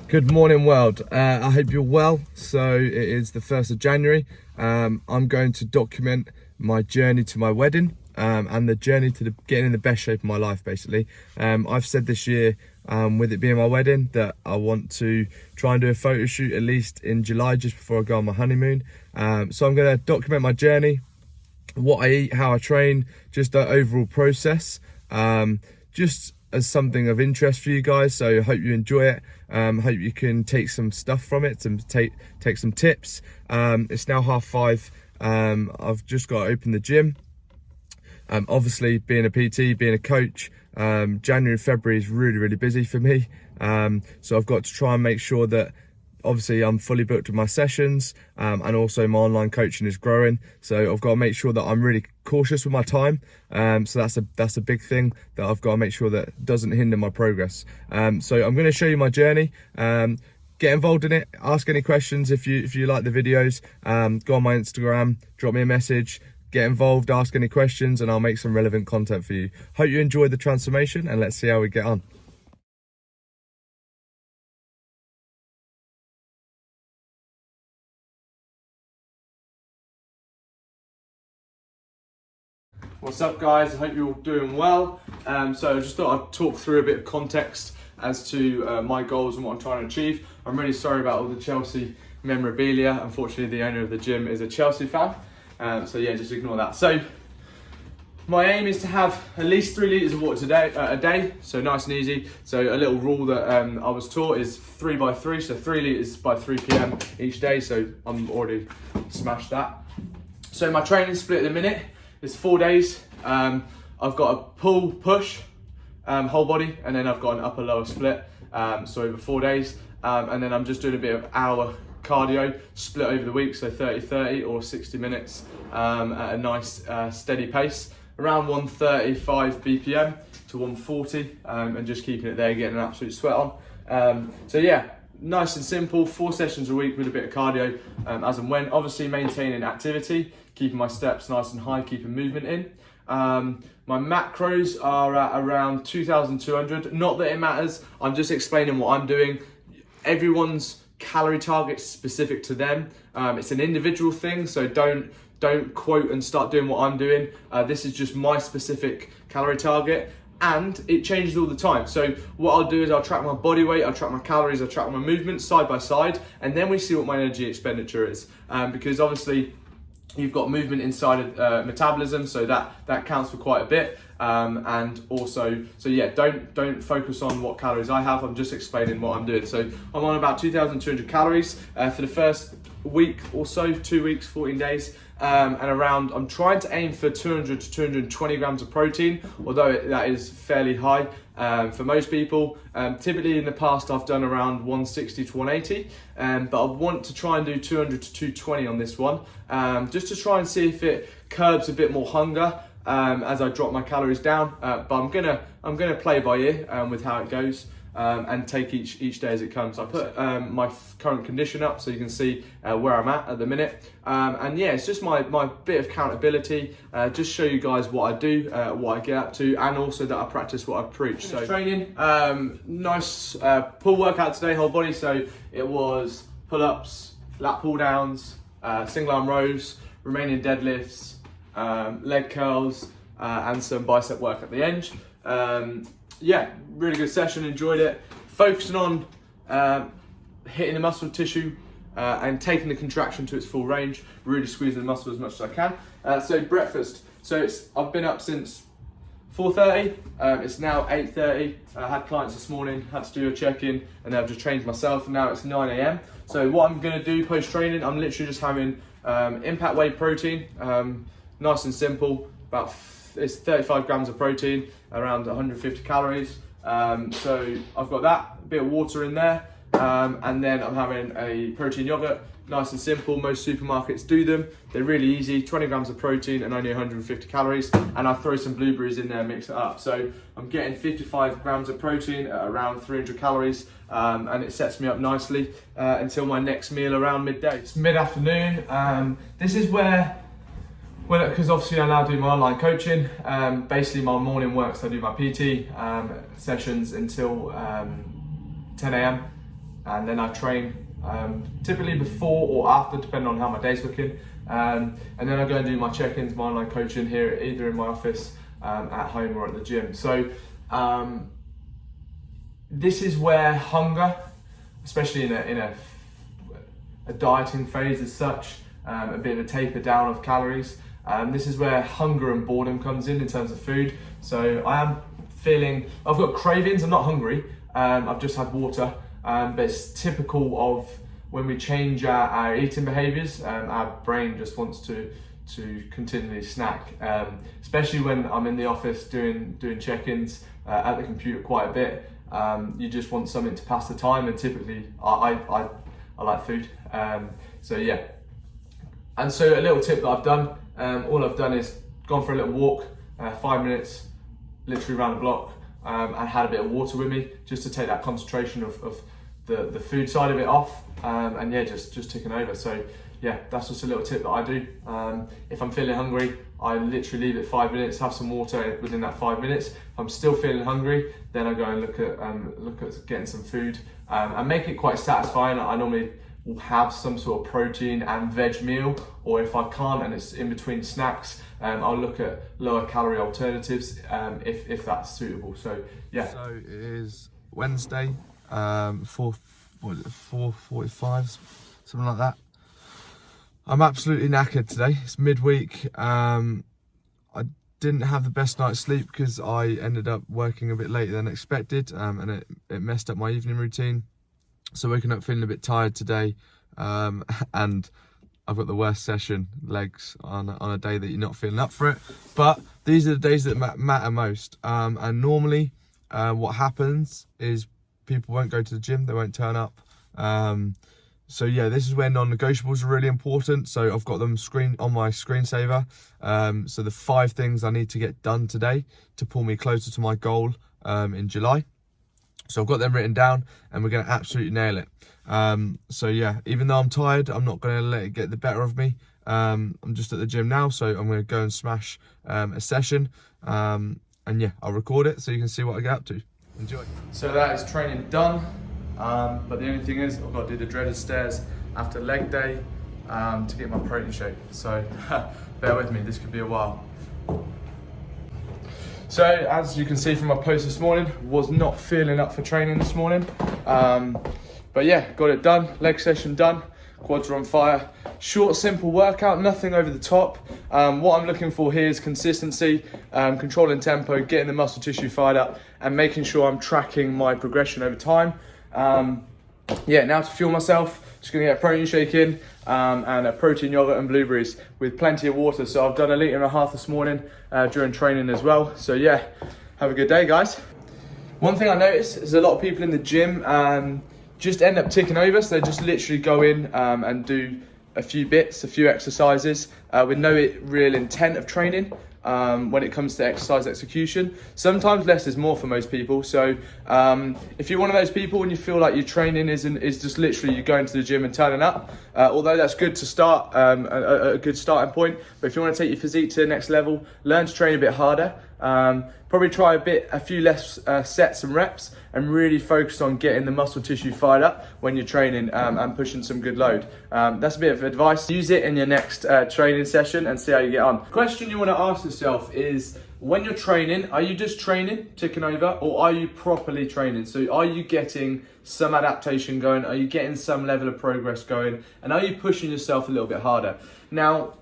Good morning, world. I hope you're well. So it is the 1st of January. I'm going to document my journey to my wedding and the journey to getting in the best shape of my life, basically. I've said this year, with it being my wedding, that I want to try and do a photo shoot at least in July, just before I go on my honeymoon. So I'm going to document my journey, what I eat, how I train, just the overall process. Just as something of interest for you guys, so I hope you enjoy it. Hope you can take some stuff from it and take some tips. It's now 5:30. I've just got to open the gym. Obviously, being a PT, being a coach, January, February is really busy for me. So I've got to try and make sure that obviously I'm fully booked with my sessions, and also my online coaching is growing. So I've got to make sure that I'm really cautious with my time. So that's a big thing that I've got to make sure that doesn't hinder my progress. So I'm going to show you my journey. Get involved in it. Ask any questions if you like the videos. Go on my Instagram, drop me a message. Get involved, ask any questions, and I'll make some relevant content for you. Hope you enjoyed the transformation, and let's see how we get on. What's up, guys? I hope you're all doing well. So I just thought I'd talk through a bit of context as to my goals and what I'm trying to achieve. I'm really sorry about all the Chelsea memorabilia. Unfortunately, the owner of the gym is a Chelsea fan. So yeah, just ignore that. So my aim is to have at least 3 litres of water a day, so nice and easy. So a little rule that I was taught is 3 by 3, so 3 litres by 3 p.m. each day. So I'm already smashed that. So my training split at the minute is 4 days. I've got a pull, push, whole body, and then I've got an upper lower split. So over 4 days, and then I'm just doing a bit of hour cardio split over the week, so 30-30 or 60 minutes at a nice steady pace, around 135 BPM to 140, and just keeping it there, getting an absolute sweat on. So yeah, nice and simple, 4 sessions a week with a bit of cardio as and when. Obviously maintaining activity, keeping my steps nice and high, keeping movement in. My macros are at around 2,200. Not that it matters, I'm just explaining what I'm doing. Everyone's calorie target's specific to them. It's an individual thing, so don't quote and start doing what I'm doing. This is just my specific calorie target, and it changes all the time. So what I'll do is I'll track my body weight, I'll track my calories, I'll track my movements side by side, and then we see what my energy expenditure is. Because obviously you've got movement inside of metabolism, so that counts for quite a bit. And also, so yeah, don't focus on what calories I have. I'm just explaining what I'm doing. So I'm on about 2,200 calories for the first week or so, 2 weeks, 14 days. And I'm trying to aim for 200 to 220 grams of protein, although that is fairly high for most people. Typically in the past I've done around 160 to 180, but I want to try and do 200 to 220 on this one, just to try and see if it curbs a bit more hunger as I drop my calories down. But I'm gonna play by ear with how it goes. And take each day as it comes. I put my current condition up so you can see where I'm at the minute. And yeah, it's just my bit of accountability, just show you guys what I do, what I get up to, and also that I practice what I preach. So training, nice pull workout today, whole body. So it was pull-ups, lat pull downs, single arm rows, remaining deadlifts, leg curls, and some bicep work at the end. Yeah, really good session, enjoyed it. Focusing on hitting the muscle tissue and taking the contraction to its full range, really squeezing the muscle as much as I can. So breakfast, so I've been up since 4:30, it's now 8:30. I had clients this morning, had to do a check-in, and then I've just trained myself, and now it's 9 a.m. So what I'm gonna do post-training, I'm literally just having impact whey protein, nice and simple, it's 35 grams of protein, around 150 calories. So I've got that, a bit of water in there, and then I'm having a protein yogurt, nice and simple. Most supermarkets do them. They're really easy, 20 grams of protein and only 150 calories. And I throw some blueberries in there, mix it up. So I'm getting 55 grams of protein at around 300 calories, and it sets me up nicely until my next meal around midday. It's mid-afternoon. This is where, well, because obviously I now do my online coaching. Basically my morning works, I do my PT sessions until 10 a.m. and then I train typically before or after, depending on how my day's looking. And then I go and do my check-ins, my online coaching here, either in my office, at home, or at the gym. So this is where hunger, especially in a dieting phase as such, a bit of a taper down of calories, this is where hunger and boredom comes in terms of food. So I am feeling, I've got cravings, I'm not hungry, I've just had water, but it's typical of when we change our eating behaviours, our brain just wants to continually snack, especially when I'm in the office doing check-ins at the computer quite a bit. You just want something to pass the time, and typically I like food. So yeah, and so a little tip that I've done, all I've done is gone for a little walk, 5 minutes, literally around the block, and had a bit of water with me just to take that concentration of the food side of it off, and yeah, just ticking over. So yeah, that's just a little tip that I do. If I'm feeling hungry, I literally leave it 5 minutes, have some water within that 5 minutes. If I'm still feeling hungry, then I go and look at getting some food, and make it quite satisfying. I normally will have some sort of protein and veg meal, or if I can't and it's in between snacks, I'll look at lower calorie alternatives, if that's suitable. So yeah. So it is Wednesday, 4:45, something like that. I'm absolutely knackered today. It's midweek. I didn't have the best night's sleep because I ended up working a bit later than expected, and it messed up my evening routine. So waking up feeling a bit tired today, and I've got the worst session, legs, on a day that you're not feeling up for it. But these are the days that matter most. And normally what happens is people won't go to the gym, they won't turn up. So yeah, this is where non-negotiables are really important. So I've got them on my screensaver. So the 5 things I need to get done today to pull me closer to my goal in July. So I've got them written down, and we're going to absolutely nail it. So yeah, even though I'm tired, I'm not going to let it get the better of me. I'm just at the gym now, so I'm going to go and smash a session. And yeah, I'll record it so you can see what I get up to. Enjoy. So that is training done. But the only thing is, I've got to do the dreaded stairs after leg day to get my protein shake. So bear with me, this could be a while. So as you can see from my post this morning, was not feeling up for training this morning. But yeah, got it done, leg session done, quads are on fire. Short, simple workout, nothing over the top. What I'm looking for here is consistency, controlling tempo, getting the muscle tissue fired up, and making sure I'm tracking my progression over time. Yeah, now to fuel myself, just gonna get a protein shake in, and a protein yogurt and blueberries with plenty of water. So I've done 1.5 liters this morning during training as well. So yeah, have a good day, guys. One thing I noticed is a lot of people in the gym just end up ticking over. So they just literally go in and do a few exercises with no real intent of training. When it comes to exercise execution, sometimes less is more for most people. So if you're one of those people and you feel like your training is just literally you going to the gym and turning up, although that's good to start, a good starting point, but if you want to take your physique to the next level, learn to train a bit harder, probably try a few less sets and reps, and really focus on getting the muscle tissue fired up when you're training, and pushing some good load. That's a bit of advice. Use it in your next training session and see how you get on. Question you want to ask yourself is, when you're training, are you just training, ticking over, or are you properly training? So are you getting some adaptation going? Are you getting some level of progress going? And are you pushing yourself a little bit harder? Now,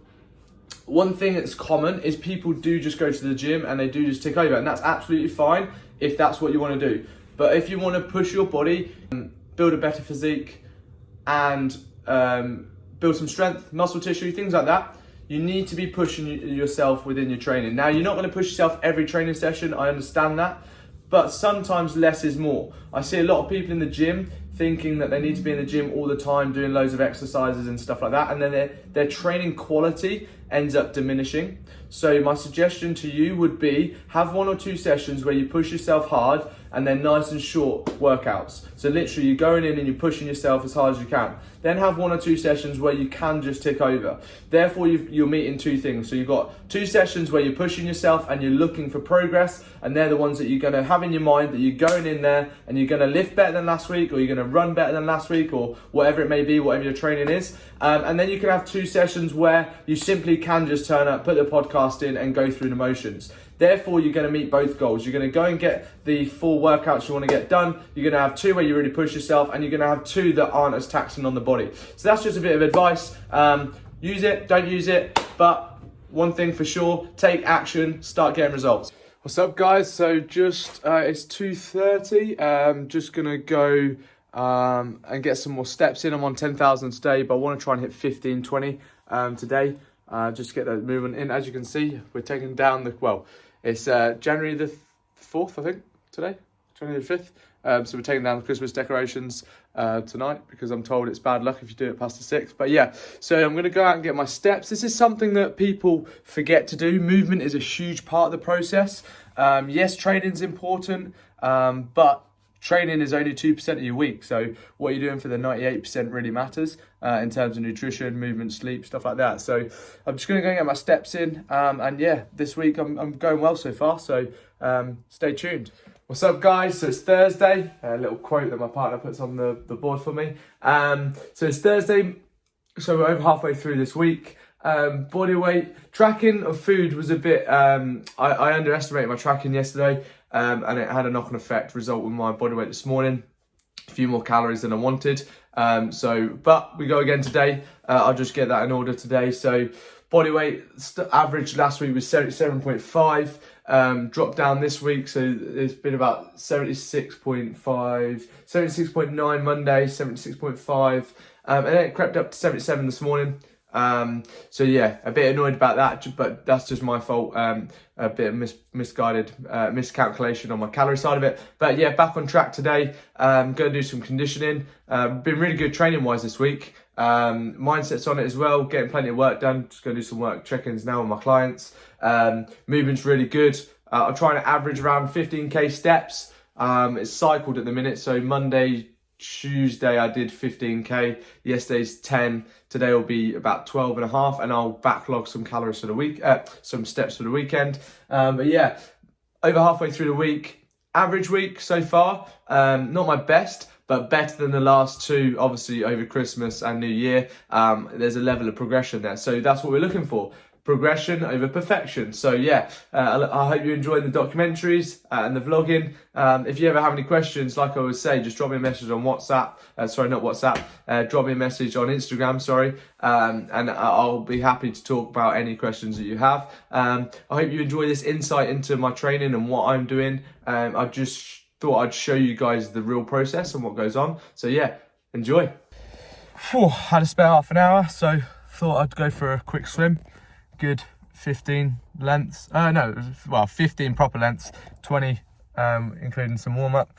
one thing that's common is people do just go to the gym and they do just tick over, and that's absolutely fine if that's what you want to do. But if you want to push your body, build a better physique, and build some strength, muscle tissue, things like that, you need to be pushing yourself within your training. Now, you're not going to push yourself every training session, I understand that, but sometimes less is more. I see a lot of people in the gym thinking that they need to be in the gym all the time, doing loads of exercises and stuff like that, and then their training quality ends up diminishing. So my suggestion to you would be, have 1 or 2 sessions where you push yourself hard, and they're nice and short workouts. So literally you're going in and you're pushing yourself as hard as you can. Then have 1 or 2 sessions where you can just tick over. Therefore you're meeting 2 things. So you've got 2 sessions where you're pushing yourself and you're looking for progress, and they're the ones that you're gonna have in your mind, that you're going in there and you're gonna lift better than last week, or you're gonna to run better than last week, or whatever it may be, whatever your training is. And then you can have 2 sessions where you simply can just turn up, put the podcast in and go through the motions. Therefore, you're going to meet both goals. You're going to go and get the full workouts you want to get done. You're going to have 2 where you really push yourself, and you're going to have 2 that aren't as taxing on the body. So that's just a bit of advice. Use it, don't use it, but one thing for sure, take action, start getting results. What's up, guys? So just it's 2:30. Just gonna go and get some more steps in. I'm on 10,000 today, but I want to try and hit 15, 20 today. Just to get that movement in. As you can see, we're taking down it's January the 4th, I think, today, January the 5th. So we're taking down the Christmas decorations tonight, because I'm told it's bad luck if you do it past the 6th. But yeah, so I'm going to go out and get my steps. This is something that people forget to do. Movement is a huge part of the process. Yes, training's important, but training is only 2% of your week. So what you're doing for the 98% really matters in terms of nutrition, movement, sleep, stuff like that. So I'm just going to go and get my steps in. And yeah, this week I'm going well so far. So stay tuned. What's up, guys? So it's Thursday. A little quote that my partner puts on the board for me. So it's Thursday. So we're over halfway through this week. Body weight tracking of food was a bit. I underestimated my tracking yesterday, and it had a knock-on effect. Result with my body weight this morning, a few more calories than I wanted. But we go again today. I'll just get that in order today. So body weight average last week was 77.5. Dropped down this week, so it's been about 76.5, 76.9 Monday, 76.5, and then it crept up to 77 this morning. So yeah, a bit annoyed about that, but that's just my fault. A bit of misguided miscalculation on my calorie side of it. But yeah, back on track today. Going to do some conditioning. Been really good training wise this week. Mindset's on it as well, getting plenty of work done. Just going to do some work check-ins now with my clients. Movement's really good. I'm trying to average around 15k steps. It's cycled at the minute, so Monday, Tuesday I did 15k, yesterday's 10, today will be about 12 and a half, and I'll backlog some calories for the week, some steps for the weekend. But yeah, over halfway through the week, average week so far, not my best, but better than the last 2, obviously over Christmas and New Year. There's a level of progression there, so that's what we're looking for. Progression over perfection. So yeah, I hope you're enjoying the documentaries and the vlogging. If you ever have any questions, like I always say, just drop me a message on WhatsApp. Sorry, not WhatsApp. Drop me a message on Instagram, sorry. And I'll be happy to talk about any questions that you have. I hope you enjoy this insight into my training and what I'm doing. I just thought I'd show you guys the real process and what goes on. So yeah, enjoy. Had to spare half an hour, so thought I'd go for a quick swim. Good 15 lengths, 15 proper lengths, 20 including some warm-up.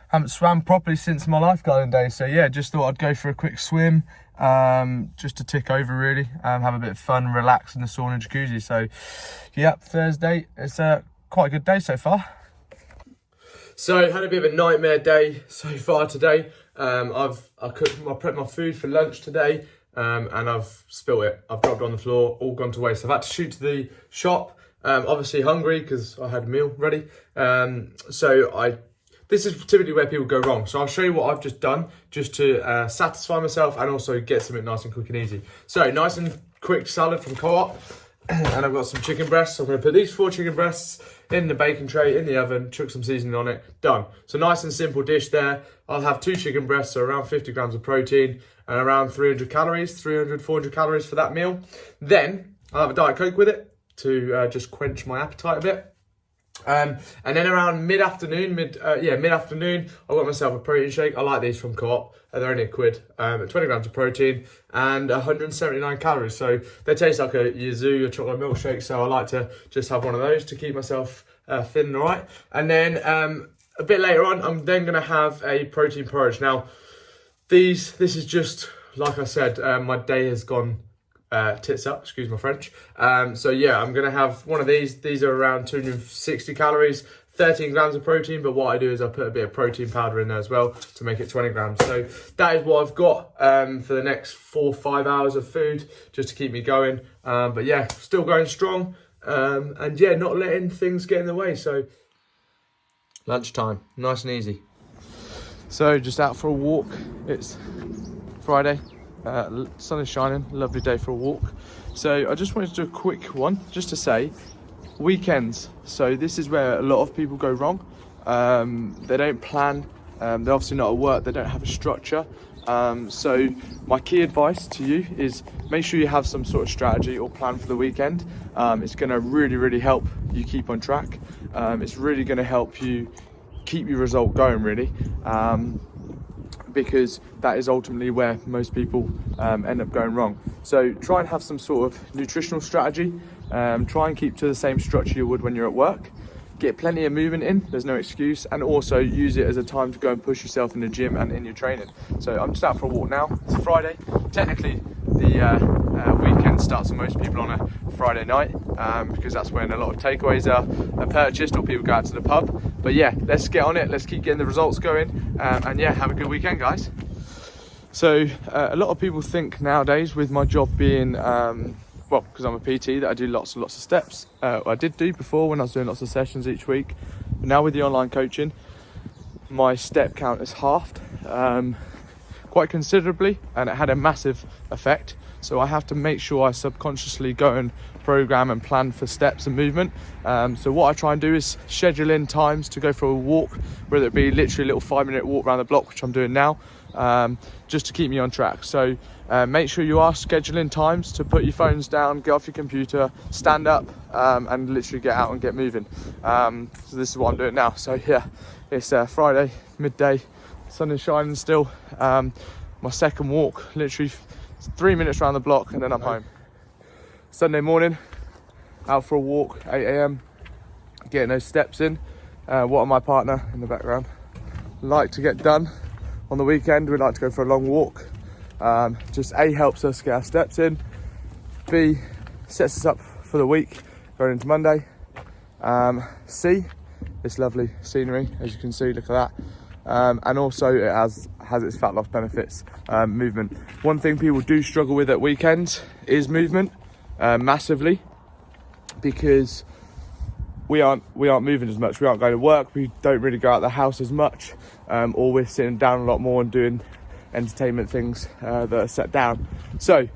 Haven't swam properly since my lifeguarding days, so yeah, just thought I'd go for a quick swim, just to tick over really, have a bit of fun, relax in the sauna and jacuzzi. So yeah, Thursday, it's quite a good day so far. So had a bit of a nightmare day so far today. I prepped my food for lunch today. And I've spilled it. I've dropped it on the floor, all gone to waste. I've had to shoot to the shop, obviously hungry because I had a meal ready. This is typically where people go wrong. So I'll show you what I've just done just to satisfy myself and also get something nice and quick and easy. So nice and quick salad from Co-op. And I've got some chicken breasts. I'm going to put these 4 chicken breasts in the bacon tray in the oven, chuck some seasoning on it, done. So nice and simple dish there. I'll have 2 chicken breasts, so around 50 grams of protein and around 300 calories, 300, 400 calories for that meal. Then I'll have a Diet Coke with it to just quench my appetite a bit. And then around mid-afternoon, I got myself a protein shake. I like these from Co-op. They're only £1, 20 grams of protein and 179 calories. So they taste like a Yazoo, a chocolate milkshake. So I like to just have one of those to keep myself thin and all right. And then a bit later on, I'm then going to have a protein porridge. Now, this is just, like I said, my day has gone tits up, excuse my French. So yeah, I'm gonna have one of these. These are around 260 calories, 13 grams of protein, but what I do is I put a bit of protein powder in there as well to make it 20 grams. So that is what I've got for the next 4 or 5 hours of food, just to keep me going. But yeah, still going strong, and yeah, not letting things get in the way. So lunchtime, nice and easy. So just out for a walk. It's Friday, sun is shining, lovely day for a walk. So I just wanted to do a quick one just to say weekends. So this is where a lot of people go wrong. They don't plan, they're obviously not at work, they don't have a structure. So my key advice to you is make sure you have some sort of strategy or plan for the weekend. It's going to really help you keep on track. It's really going to help you keep your result going, really, because that is ultimately where most people end up going wrong. So try and have some sort of nutritional strategy. Try and keep to the same structure you would when you're at work. Get plenty of movement in, there's no excuse, and also use it as a time to go and push yourself in the gym and in your training. So I'm just out for a walk now. It's Friday. Technically the weekend starts for most people on a Friday night, because that's when a lot of takeaways are purchased or people go out to the pub. But yeah, let's get on it, let's keep getting the results going, and yeah, have a good weekend, guys. So a lot of people think nowadays, with my job being well, because I'm a PT, that I do lots and lots of steps. I did do before when I was doing lots of sessions each week, but now with the online coaching, my step count is halved quite considerably, and it had a massive effect. So I have to make sure I subconsciously go and program and plan for steps and movement. So what I try and do is schedule in times to go for a walk, whether it be literally a little 5-minute walk around the block, which I'm doing now, just to keep me on track. So make sure you are scheduling times to put your phones down, get off your computer, stand up, and literally get out and get moving. So this is what I'm doing now. So yeah, it's Friday, midday, sun is shining still. My second walk, literally 3 minutes around the block, and then I'm home. Sunday morning, out for a walk, 8 a.m, getting those steps in. What my partner in the background like to get done on the weekend. We like to go for a long walk. Just A, helps us get our steps in, B, sets us up for the week going into Monday, C, this lovely scenery, as you can see, look at that, and also it has its fat loss benefits. Movement, one thing people do struggle with at weekends is movement, massively, because we aren't moving as much. We aren't going to work, we don't really go out the house as much, or we're sitting down a lot more and doing entertainment things that are set down. So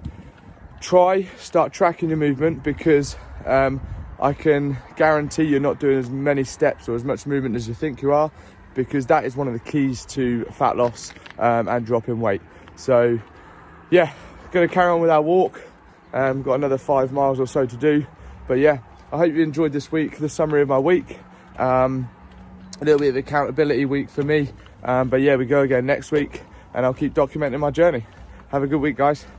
start tracking your movement, because I can guarantee you're not doing as many steps or as much movement as you think you are, because that is one of the keys to fat loss and dropping weight. So yeah, gonna carry on with our walk. Got another 5 miles or so to do, but yeah, I hope you enjoyed this week, the summary of my week. A little bit of accountability week for me, but yeah, we go again next week, and I'll keep documenting my journey. Have a good week, guys.